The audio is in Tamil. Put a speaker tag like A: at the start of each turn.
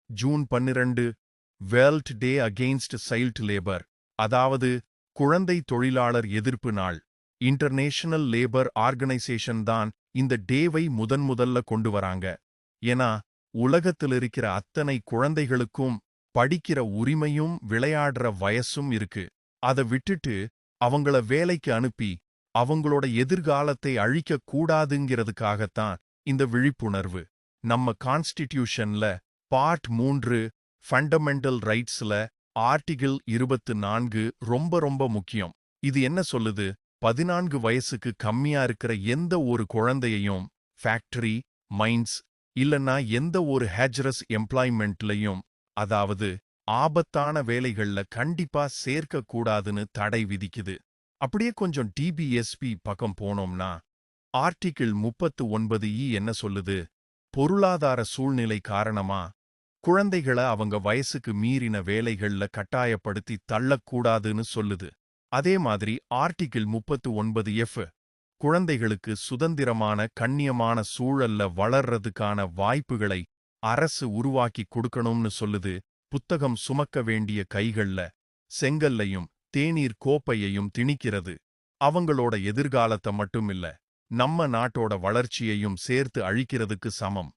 A: June 12 world day against child labour, அதாவது குழந்தை தொழிலாளர் எதிர்ப்பு நாள். இன்டர்நேஷனல் லேபர் ஆர்கனைசேஷன் தான் இந்த டேவை முதல்ல கொண்டு வராங்க. ஏன்னா உலகத்தில் இருக்கிற அத்தனை குழந்தைகளுக்கும் படிக்கிற உரிமையும் விளையாடுற வயசும் இருக்கு. அதை விட்டுட்டு அவங்கள வேலைக்கு அனுப்பி அவங்களோட எதிர்காலத்தை அழிக்க கூடாதுங்கிறதுக்காகத்தான் இந்த விழிப்புணர்வு. நம்ம கான்ஸ்டிடியூஷன்ல பார்ட் 3 ஃபண்டமெண்டல் ரைட்ஸ்ல ஆர்டிகிள் 24 ரொம்ப முக்கியம். இது என்ன சொல்லுது? 14 வயசுக்கு கம்மியா இருக்கிற எந்த ஒரு குழந்தையையும் ஃபேக்டரி, மைன்ஸ் இல்லனா எந்த ஒரு ஹேஜரஸ் எம்ப்ளாய்மெண்ட்லயும், அதாவது ஆபத்தான வேலைகள்ல கண்டிப்பா சேர்க்க கூடாதுன்னு தடை விதிக்குது. அப்படியே கொஞ்சம் டிபிஎஸ்பி பக்கம் போனோம்னா ஆர்டிகிள் 39E என்ன சொல்லுது? பொருளாதார சூழ்நிலை காரணமா குழந்தைகளை அவங்க வயசுக்கு மீறின வேலைகள்ல கட்டாயப்படுத்தி தள்ளக்கூடாதுன்னு சொல்லுது. அதே மாதிரி ஆர்டிகிள் 39F குழந்தைகளுக்கு சுதந்திரமான கண்ணியமான சூழல்ல வளர்றதுக்கான வாய்ப்புகளை அரசு உருவாக்கி கொடுக்கணும்னு சொல்லுது. புத்தகம் சுமக்க வேண்டிய கைகள்ல செங்கல்லையும் தேநீர் கோப்பையையும் திணிக்கிறது. அவங்களோட எதிர்காலத்தை மட்டுமில்ல, நம்ம நாட்டோட வளர்ச்சியையும் சேர்த்து அழிக்கிறதுக்கு சமம்.